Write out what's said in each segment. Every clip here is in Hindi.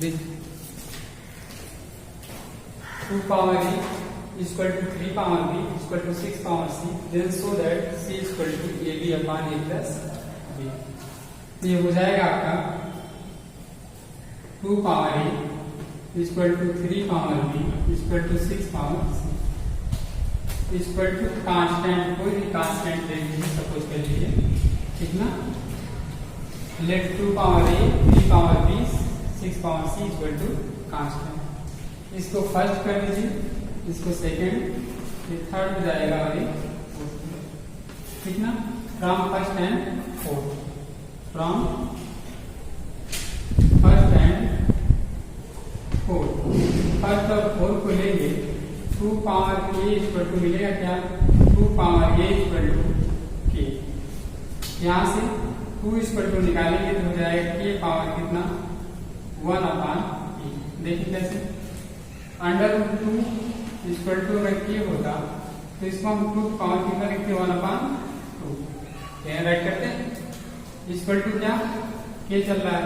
this 2 power a is equal to 3 power b is equal to 6 power c, then so that c is equal to ab upon a plus b। तो ये हो जाएगा आपका 2 power a is equal to 3 power b is equal to 6 power c is equal to constant, कोई भी कांस्टेंट ले लीजिए सपोज कर लीजिए, ठीक ना। Let 2 power a 3 power b 6 power c equal to constant. इसको फर्स्ट कर लीजिए, इसको सेकंड, ये थर्ड हो जाएगा और ये ठीक ना। From first and fourth, from first and fourth, first और फोर्थ को लेंगे 2 पावर a इक्वल टू मिलेगा क्या, 2 power a equal to k। यहाँ से 2 इक्वल टू निकालेंगे तो हो जाएगा k पावर कितना 1 अपॉन e। देखिए कैसे, अंडर 2 इक्वल टू अगर k होता तो इसको हम 2 पावर कितना लिखते हैं 1 अपॉन 2, यहाँ राइट करते हैं। इक्वल टू क्या k चल रहा है,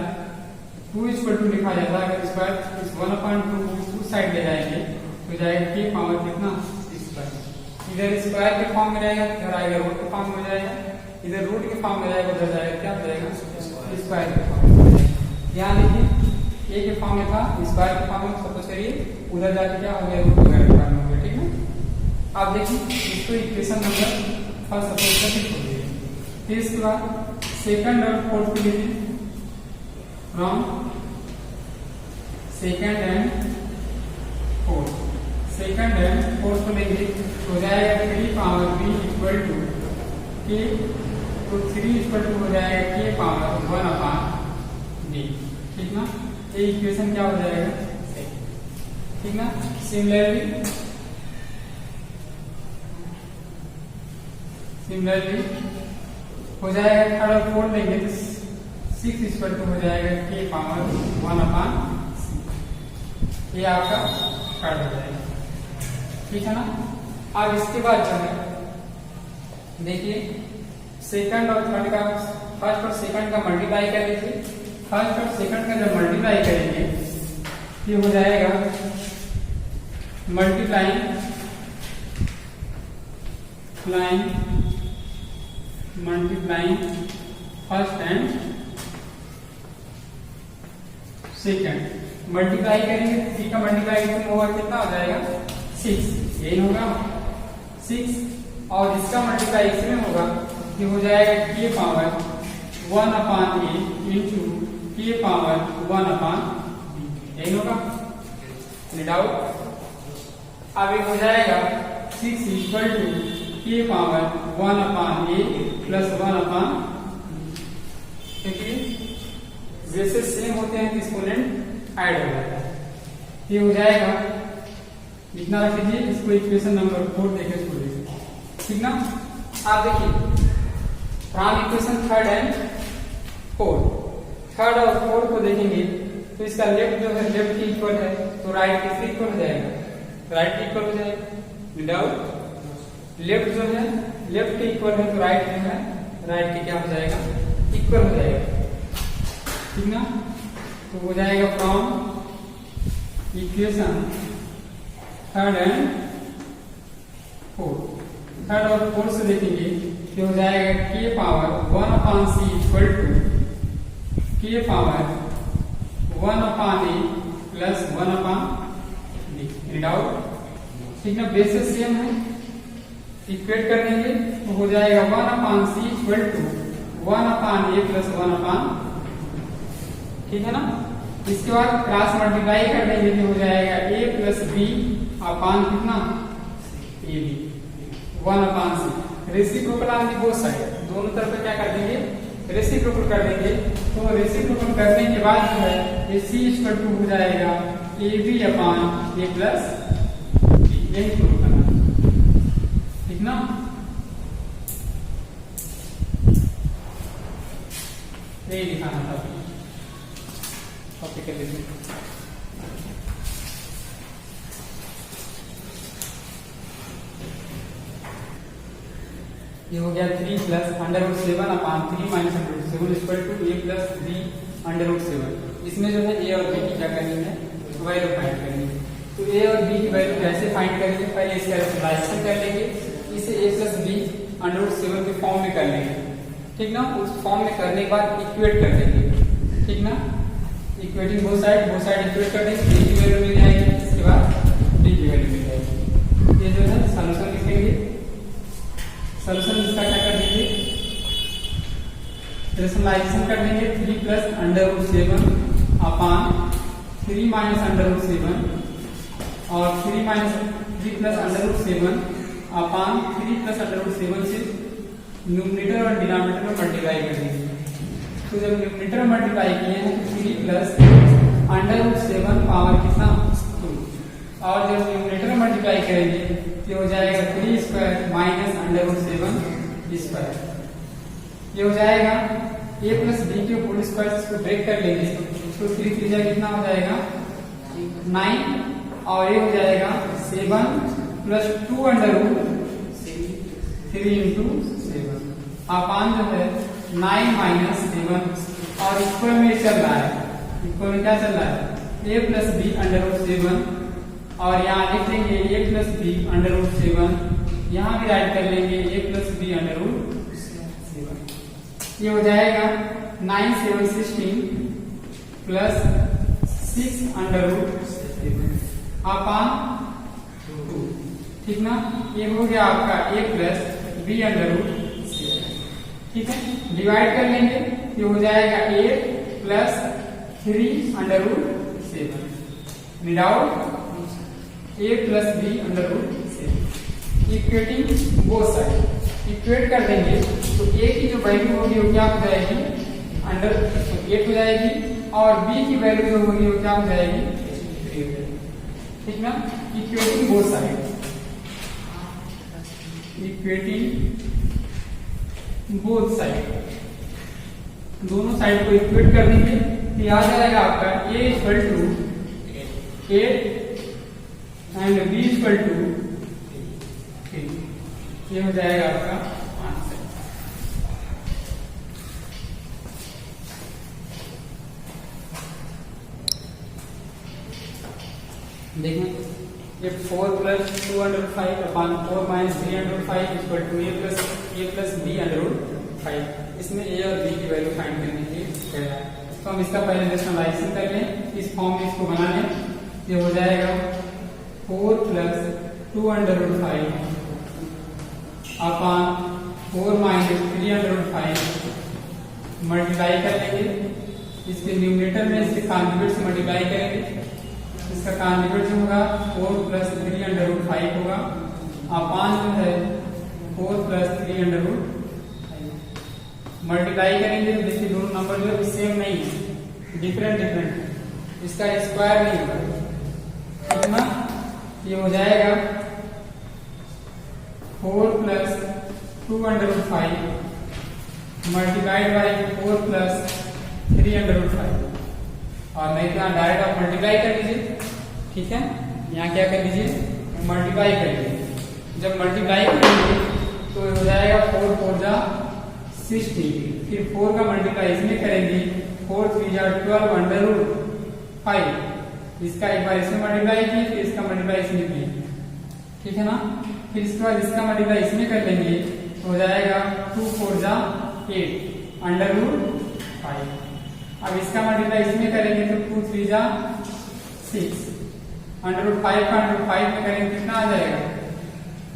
2 इक्वल टू लिखा जाता है, अगर स्क्वायर इस 1 अपॉन 2 उस साइड ले जाएंगे तो जाएगा k पावर कितना स्क्वायर। इधर स्क्वायर के फॉर्म में जाएगा, इधर आएगा रूट के फॉर्म में जाएगा, इधर रूट के फॉर्म में जाएगा, उधर जाएगा क्या हो जाएगा स्क्वायर के फॉर्म में जाएगा। यहाँ देखिए a के फॉर्म में था, स्क्वायर के फॉर्म में सपोज करिए, उधर जाके क्या हो गया रूट वगैरह के फॉर्म में हो गया, ठीक है। आप देखिए इसको इक्वेशन नंबर फर्स्ट सपोज कर लीजिए, फिर इसके बाद सेकंड और फोर्थ को लीजिए, from second and fourth, second and fourth को लेंगे तो जाएगा 3 power b equal to k, तो 3 इक्वल टू हो जाएगा k पावर 1 अपॉन b, ठीक ना। ये इक्वेशन क्या हो जाएगा, ठीक ना। सिमिलरली हो जाएगा थर्ड और फोर्थ लेंगे तो 6 इक्वल टू हो जाएगा k पावर 1 अपॉन c, ये आपका थर्ड हो जाएगा, ठीक है ना। अब इसके बाद जो है देखिए सेकंड और थर्ड का, फर्स्ट और सेकंड का मल्टीप्लाई कर लीजिए, फर्स्ट और सेकंड का जब मल्टीप्लाई करेंगे ये हो जाएगा multiplying first and second. Multiply करेंगे 3 का मल्टीप्लाई होगा कितना हो जाएगा 6, यही होगा 6, और इसका मल्टीप्लाई इसमें होगा कि हो जाएगा k power 1 upon a into k power 1 upon b, यही होगा, एनी डाउट। अब ये हो जाएगा 6 equal to k power 1 upon a plus 1 upon b, क्योंकि जैसे सेम होते हैं एक्सपोनेंट ऐड हो जाता है। ये हो जाएगा इतना रख लीजिए, इसको इक्वेशन नंबर 4 देखें, इसको देखिए, ठीक ना। आप देखिए from equation third and fourth, third और फोर्थ को देखेंगे तो इसका लेफ्ट जो है लेफ्ट के इक्वल है तो राइट किसके इक्वल हो जाएगा, राइट के इक्वल हो जाएगा, विदाउट लेफ्ट जो है लेफ्ट के इक्वल है तो राइट जो है राइट के क्या हो जाएगा इक्वल हो जाएगा, ठीक ना। तो हो जाएगा from equation third and fourth, third और फोर्थ से देखेंगे तो हो जाएगा k power 1 upon c equal to k power 1 upon a plus 1 upon b, any doubt, ठीक ना। बेसिस सेम है, इक्वेट कर देंगे तो हो जाएगा 1 upon c equal to 1 upon a plus 1 upon, ठीक है ना। इसके बाद क्रॉस मल्टीप्लाई कर देंगे तो हो जाएगा a प्लस b अपॉन कितना ab, 1 upon c। Reciprocal on the both side, दोनों तरफ क्या कर देंगे रेसिप्रोकल कर देंगे, तो रेसिप्रोकल करने के बाद जो है ये c इक्वल टू हो जाएगा ab upon a plus b, यही प्रूव करना, ठीक ना। यही दिखाना था, कॉपी कर लीजिए। ये हो गया 3 plus under root 7 upon 3 minus under root 7 equal to a plus b under root 7। इसमें जो है ए और बी की क्या करनी है, वैल्यू फाइंड करनी है। तो ए और बी की वैल्यू कैसे फाइंड करेंगे, पहले इसका रैशनलाइजेशन कर लेंगे, इसे a plus b under root 7 के फॉर्म में कर लेंगे, ठीक ना। उस फॉर्म में करने के बाद इक्वेट कर देंगे, ठीक ना। इक्वेटिंग बोथ साइड इक्वेट कर देंगे, a की वैल्यू मिल जाएगी, इसके बाद b की वैल्यू मिल जाएगी। ये जो है सॉल्यूशन लिखेंगे, सॉल्यूशन इसका क्या कर देंगे, रैशनलाइजेशन कर देंगे 3 प्लस अंडर रूट 7 अपान 3 माइनस अंडर रूट 7 और 3 प्लस अंडर रूट 7 अपान 3 प्लस अंडर रूट 7 से न्यूमरेटर और डिनोमिनेटर में मल्टीप्लाई कर देंगे। तो जब न्यूमरेटर में मल्टीप्लाई किए हैं तो 3 प्लस अंडर रूट 7 पावर कितना 2, और जब न्यूमरेटर में मल्टीप्लाई करेंगे तो हो जाएगा 3 square minus under root 7 square. ये हो जाएगा a प्लस बी के होल स्क्वायर, इसको ब्रेक कर लेंगे तो 3 3 कितना हो जाएगा 9 और ये हो जाएगा 7 प्लस 2 अंडर रूट 3 इंटू 7 अपान जो है 9 माइनस 7 और इक्वल में चल रहा है, इक्वल में क्या चल रहा है a plus b under root 7 और यहाँ लिख लेंगे a plus b under root 7, यहाँ भी राइट कर लेंगे a plus b under root 7। ये हो जाएगा 9 7 16 प्लस 6 अंडर रूट 7 अपान 2, ठीक ना। ये हो गया आपका a plus b under root 7, ठीक है। डिवाइड कर लेंगे, ये हो जाएगा a plus 3 under root 7 without a plus b under root 7। Equating both side equate कर देंगे तो a की जो वैल्यू होगी वो क्या हो जाएगी अंडर 8 हो जाएगी और b की वैल्यू जो होगी वो क्या हो जाएगी 3 हो जाएगी, ठीक ना। Equating both side, equating both side, दोनों साइड को इक्वेट कर देंगे तो आ जाएगा आपका a equal to 8 and b equal to 3। ये हो जाएगा आपका आंसर। देखें ये 4 plus 2 under root 5 upon 4 minus 3 under root 5 equal to a plus b under root 5। इसमें a और b की वैल्यू फाइंड करने के लिए कह रहा है, तो हम इसका पहले रैशनलाइजेशन कर लें, इस फॉर्म में इसको बना लें। ये हो जाएगा 4 plus 2 under root 5 upon 4 minus 3 under root 5 multiply कर लेंगे, इसके न्यूमरेटर में इसके कॉन्जुगेट से मल्टीप्लाई करेंगे, इसका कॉन्जुगेट जो होगा 4 प्लस 3 अंडर रूट 5 होगा अपान जो है 4 प्लस 3 अंडर रूट 5 मल्टीप्लाई करेंगे तो देखिए दोनों नंबर जो है सेम नहीं है, डिफरेंट, इसका स्क्वायर नहीं होगा, ठीक ना। ये हो जाएगा 4 plus 2 under root 5 multiplied by 4 plus 3 under root 5 और नहीं तो यहाँ डायरेक्ट आप मल्टीप्लाई कर लीजिए, ठीक है। यहाँ क्या कर लीजिए मल्टीप्लाई कर लीजिए, जब मल्टीप्लाई करेंगे तो हो जाएगा 4 4 जा 60, फिर 4 का मल्टीप्लाई इसमें करेंगे 4 3 जा 12 अंडर रूट 5, इसका एक बार इसमें मल्टीप्लाई किए फिर इसका मल्टीप्लाई इसमें किए, ठीक है ना। फिर इसके बाद इसका मल्टीप्लाई इसमें कर लेंगे तो हो जाएगा 2 4 जा 8 अंडर रूट 5। अब इसका मल्टीप्लाई इसमें करेंगे तो 2 3 जा 6 अंडर रूट 5 का अंडर रूट 5 में करेंगे कितना आ जाएगा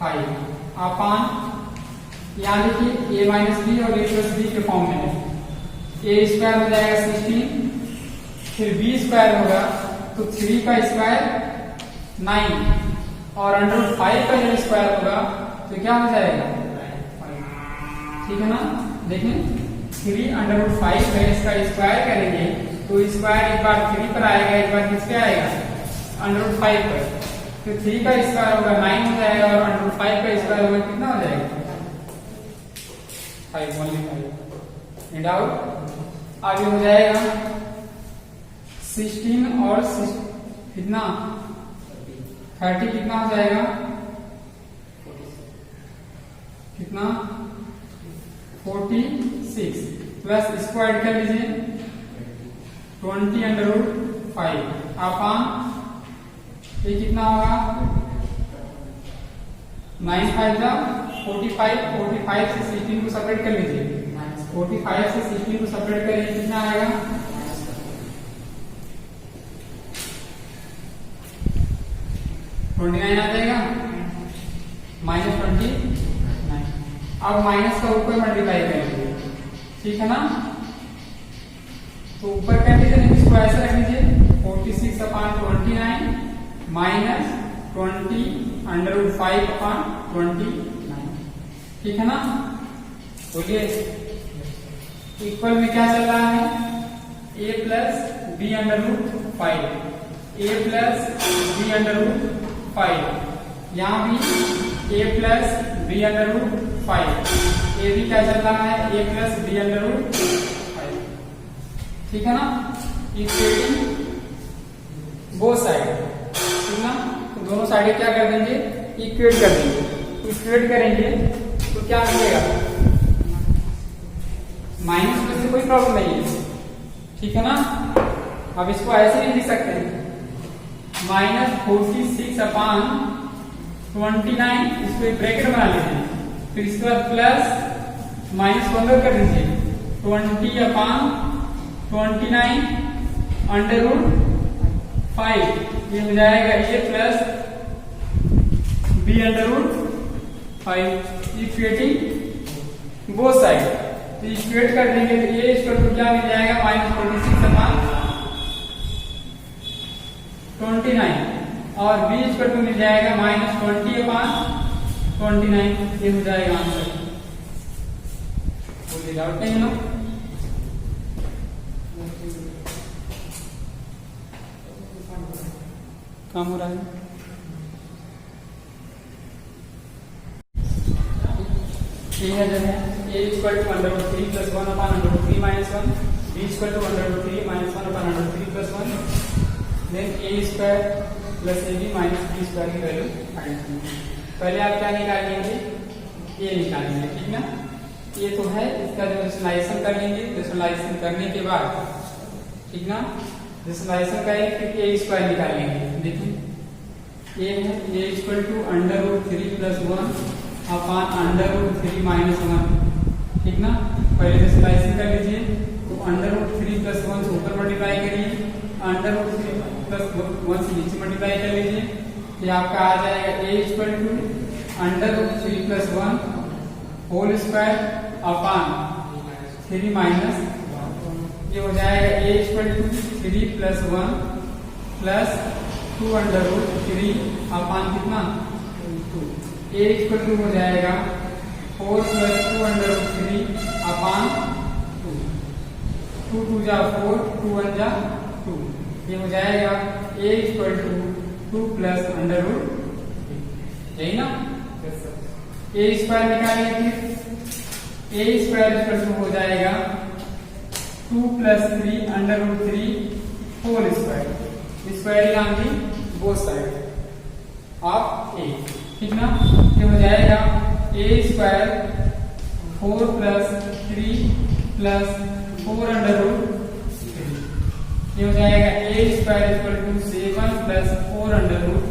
5 अपान यहाँ देखिए a माइनस बी और a प्लस बी के फॉर्म में है, a स्क्वायर हो जाएगा 16 फिर b स्क्वायर होगा तो 3 का स्क्वायर 9 और अंडर रूट 5 का जब स्क्वायर होगा तो क्या हो जाएगा 5, ठीक है ना। देखें 3 अंडर रूट 5 है, इसका स्क्वायर करेंगे तो स्क्वायर एक बार 3 पर आएगा, एक बार किस पे आएगा अंडर रूट 5 पर, तो 3 का स्क्वायर होगा 9 हो जाएगा और अंडर रूट 5 का स्क्वायर होगा कितना हो जाएगा 5 1 एंड आउट। आगे हो जाएगा 16 और कितना 30 कितना हो जाएगा कितना 46 प्लस इसको ऐड कर लीजिए 20√5 अपॉन ये कितना होगा 9 5 जा 45, 45 से 16 को सेपरेट कर लीजिए, 45 से 16 को सेपरेट करिए, कितना आएगा 29 आ जाएगा, -29। अब माइनस का ऊपर मल्टीप्लाई करेंगे, ठीक है ना। तो ऊपर कर लीजिए, इसको ऐसा रख लीजिए 46 अपॉन 29 माइनस 20√5 अपॉन 29, ठीक है ना। बोलिए इक्वल में क्या चल रहा है, a plus b√5, a plus b√5, यहाँ भी a प्लस b√5, ये भी क्या चल रहा है a प्लस b√5, ठीक है ना। इक्वेटिंग बोथ साइड, ठीक ना। तो दोनों साइड क्या कर देंगे, इक्वेट कर देंगे। इक्वेट करेंगे तो क्या मिलेगा, माइनस में से कोई प्रॉब्लम नहीं है, ठीक है ना। अब इसको ऐसे भी लिख सकते हैं -46 अपॉन 29, इसको एक ब्रैकेट बना लेते हैं, फिर इसके बाद प्लस माइनस को अंदर कर दीजिए 20 अपॉन 29 √5, ये हो जाएगा a plus b√5, equating both side. तो इक्वेट कर देंगे तो a इक्वल टू क्या मिल जाएगा, -46 अपॉन 29, और b इक्वल टू मिल जाएगा -20 अपॉन 29, ये हो जाएगा आंसर। कोई डाउट नहीं ना। काम हो रहा है, ठीक है। जो है a equal to √3 plus 1 upon √3 minus 1, b equal to √3 minus 1 upon √3 plus 1, then a square plus ab minus b square की वैल्यू फाइंड करेंगे। पहले आप क्या निकालेंगे, a निकालेंगे, ठीक ना। ये तो है, इसका जो रेशनलाइजेशन कर लेंगे, रेशनलाइजेशन करने के बाद, ठीक ना, रेशनलाइजेशन करेंगे फिर a स्क्वायर निकालेंगे। देखिए a है a equal to √3 plus 1 upon √3 minus 1, ठीक ना। पहले रेशनलाइजेशन कर लीजिए, तो √3 प्लस 1 से ऊपर मल्टीप्लाई करिए, √3 प्लस 1 से नीचे मल्टीप्लाई कर लीजिए, ये आपका आ जाएगा a equal to √3 plus 1 whole square upon 3 minus 1, ये हो जाएगा a equal to 3 plus 1 plus 2√3 upon कितना 2, a इक्वल टू हो जाएगा 4 प्लस 2√3 अपॉन 2, 2 2 जा 4, 2 1 जा 2, ये हो जाएगा a इक्वल टू 2 प्लस √3, यही ना। a स्क्वायर निकालेंगे, फिर a स्क्वायर इक्वल टू हो जाएगा 2 plus 3 √3 whole square, squaring on the both side of a, ठीक ना। ये हो जाएगा a स्क्वायर 4 प्लस 3 प्लस 4 √3, ये हो जाएगा a square equal to 7 plus 4 √3।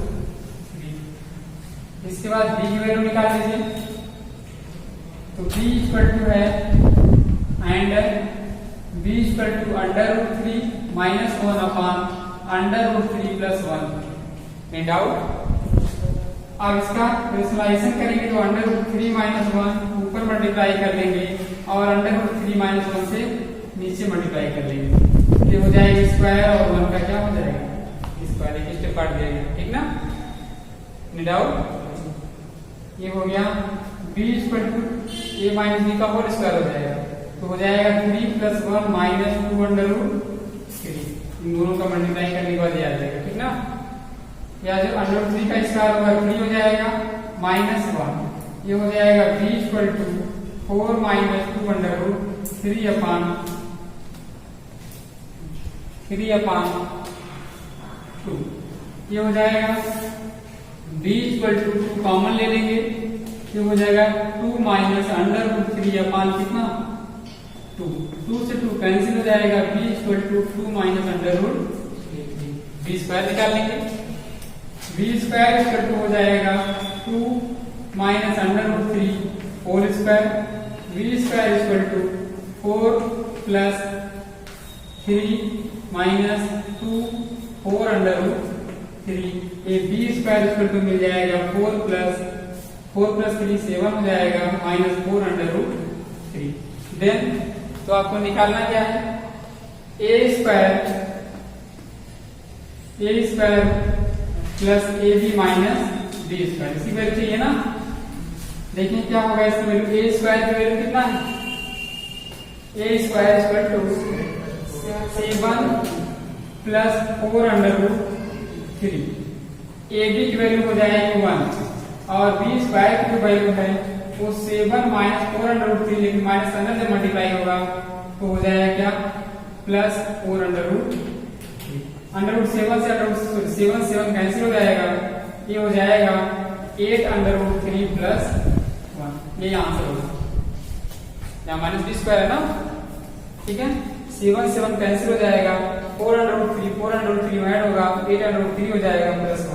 इसके बाद b की वैल्यू निकाल लीजिए, तो b इक्वल टू है and b equal to √3 minus 1 upon √3 plus 1, and out. अब इसका रेशनलाइजेशन करेंगे तो √3 माइनस 1 ऊपर मल्टीप्लाई कर लेंगे और √3 माइनस 1 से नीचे मल्टीप्लाई कर लेंगे, ये हो जाएगा स्क्वायर और 1 का क्या हो जाएगा स्क्वायर, एक स्टेप काट देगा, ठीक ना। No doubt. ये हो गया b equal to a minus b का होल स्क्वायर हो जाएगा, तो हो जाएगा 3 प्लस 1 माइनस 2√3, इन दोनों का मल्टीप्लाई करने के बाद ये आ जाएगा, ठीक ना। या जो √3 का स्क्वायर होगा 3 हो जाएगा माइनस 1, ये हो जाएगा b equal to 4 minus 2√3 upon 2, ये हो जाएगा b इक्वल टू 2 कॉमन ले लेंगे, ये हो जाएगा 2 माइनस √3 अपॉन कितना 2 से 2 कैंसिल हो जाएगा, b equal to 2 minus under root b square निकाल लेंगे। बी स्क्वायर इक्वल टू हो जाएगा 2 minus under root 3 whole square, b square equal to 4 plus 3 minus 2 4 under root 3। ये बी स्क्वायर इक्वल टू मिल जाएगा 4 प्लस 3 7 हो जाएगा माइनस 4 अंडर रूट 3। देन तो आपको निकालना क्या है, A square plus A B minus B square, इसकी वैल्यू चाहिए ना। देखिए क्या होगा, इसकी वैल्यू ए स्क्वायर की वैल्यू कितना है, A square equal to 7 plus 4 under root 3। A B की वैल्यू हो जाएगी 1 और बी स्क्वायर की जो वैल्यू है वो 7 माइनस 4 अंडर रूट 3, लेकिन माइनस अंदर से मल्टीप्लाई होगा तो हो जाएगा क्या, plus 4 under root 3। Under root 7 से अंडर रूट 7 कैंसिल हो जाएगा, ये हो जाएगा 8 अंडर रूट 3 प्लस 1। ये आंसर होगा, यहाँ माइनस बी स्क्वायर है ना, ठीक है। 7 कैंसिल हो जाएगा, 4 अंडर रूट 3 ऐड होगा, 8 अंडर रूट 3 हो जाएगा प्लस 1।